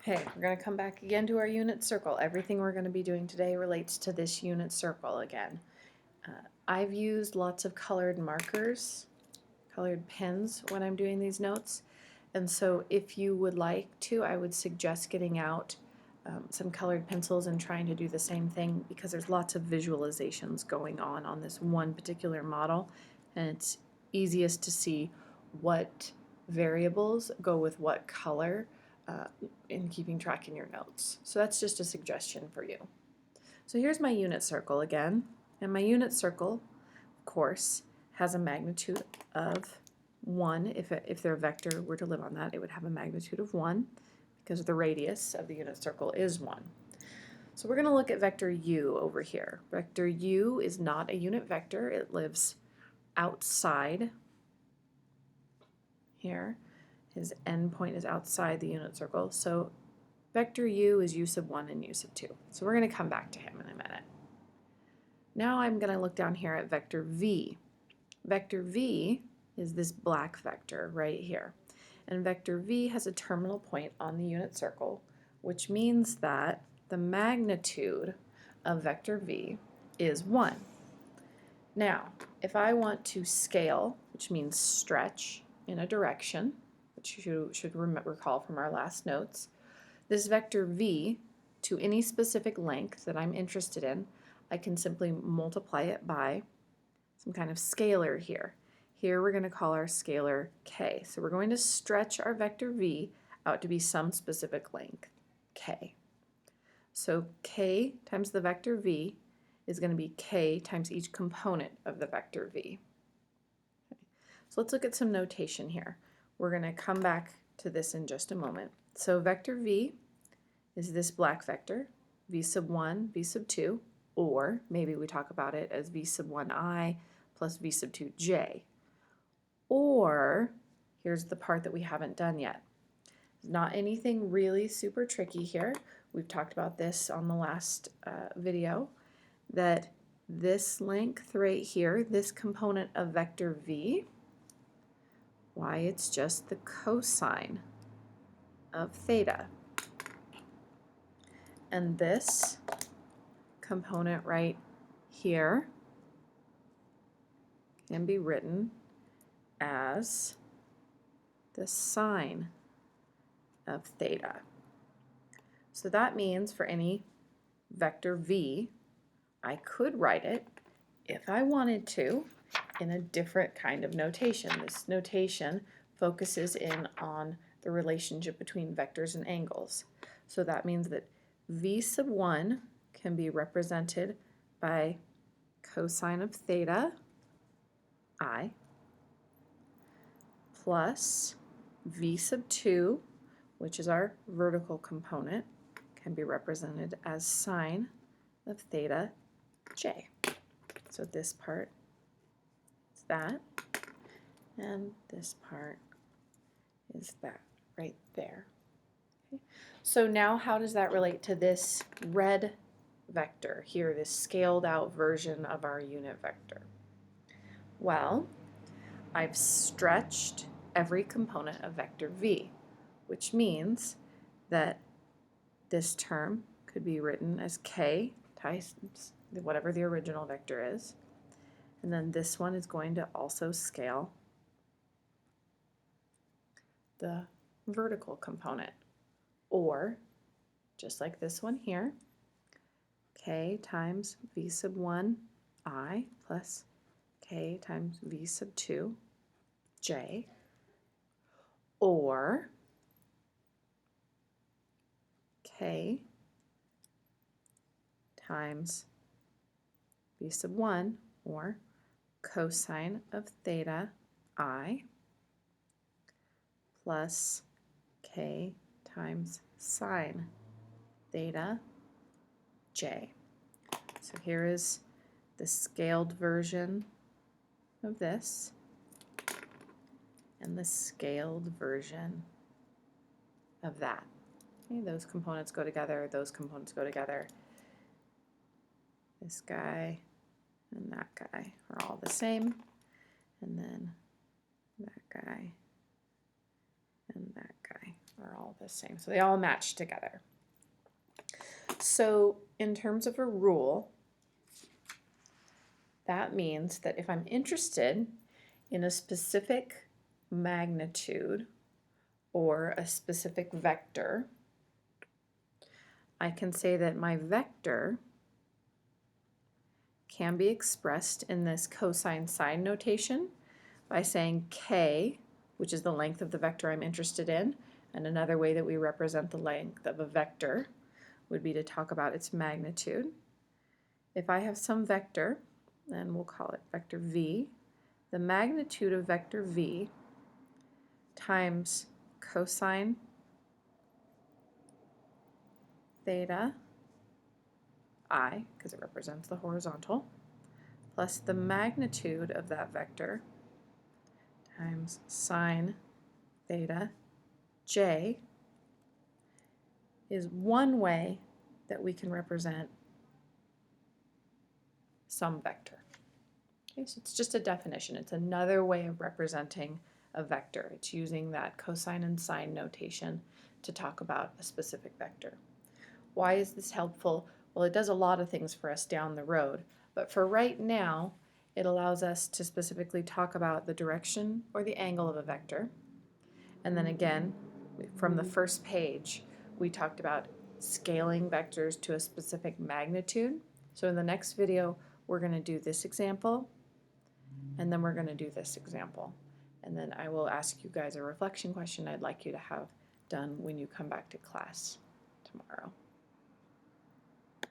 Okay, we're going to come back again to our unit circle. Everything we're going to be doing today relates to this unit circle again. I've used lots of colored markers, colored pens when I'm doing these notes, and so if you would like to, I would suggest getting out some colored pencils and trying to do the same thing, because there's lots of visualizations going on this one particular model, and it's easiest to see what variables go with what color in keeping track in your notes. So that's just a suggestion for you. So here's my unit circle again, and my unit circle, of course, has a magnitude of 1. If their vector were to live on that, it would have a magnitude of 1 because the radius of the unit circle is 1. So we're going to look at vector u over here. Vector u is not a unit vector. It lives outside here. His endpoint is outside the unit circle. So vector u is u sub 1 and u sub 2. So we're going to come back to him in a minute. Now I'm going to look down here at vector v. Vector v is this black vector right here. And vector v has a terminal point on the unit circle, which means that the magnitude of vector v is 1. Now, if I want to scale, which means stretch in a direction, which you should recall from our last notes, this vector v to any specific length that I'm interested in, I can simply multiply it by some kind of scalar here. Here we're going to call our scalar k. So we're going to stretch our vector v out to be some specific length, k. So k times the vector v is going to be k times each component of the vector v. Okay. So let's look at some notation here. We're going to come back to this in just a moment. So vector v is this black vector, v sub 1, v sub 2, or maybe we talk about it as v sub 1i plus v sub 2j. Or, here's the part that we haven't done yet. Not anything really super tricky here. We've talked about this on the last video, that this length right here, this component of vector v, why, it's just the cosine of theta. And this component right here can be written as the sine of theta. So that means for any vector v, I could write it, if I wanted to, in a different kind of notation. This notation focuses in on the relationship between vectors and angles. So that means that v sub 1 can be represented by cosine of theta I plus v sub 2, which is our vertical component, can be represented as sine of theta j. So this part is that, and this part is that right there. Okay. So now how does that relate to this red vector here, this scaled out version of our unit vector? Well, I've stretched every component of vector v, which means that this term could be written as k times whatever the original vector is, and then this one is going to also scale the vertical component, or just like this one here, k times v sub 1 I plus k times v sub 2 j, or k times v sub 1, or cosine of theta I plus k times sine theta j. So here is the scaled version of this and the scaled version of that. Okay, those components go together, those components go together. This guy and that guy are all the same, and then that guy and that guy are all the same. So they all match together. So in terms of a rule, that means that if I'm interested in a specific magnitude or a specific vector, I can say that my vector can be expressed in this cosine sine notation by saying k, which is the length of the vector I'm interested in, and another way that we represent the length of a vector would be to talk about its magnitude. If I have some vector, and we'll call it vector v, the magnitude of vector v times cosine theta I, because it represents the horizontal, plus the magnitude of that vector times sine theta j is one way that we can represent some vector. Okay, so it's just a definition. It's another way of representing a vector. It's using that cosine and sine notation to talk about a specific vector. Why is this helpful? Well, it does a lot of things for us down the road, but for right now, it allows us to specifically talk about the direction or the angle of a vector. And then again, from the first page, we talked about scaling vectors to a specific magnitude. So in the next video, we're going to do this example, and then we're going to do this example. And then I will ask you guys a reflection question I'd like you to have done when you come back to class tomorrow.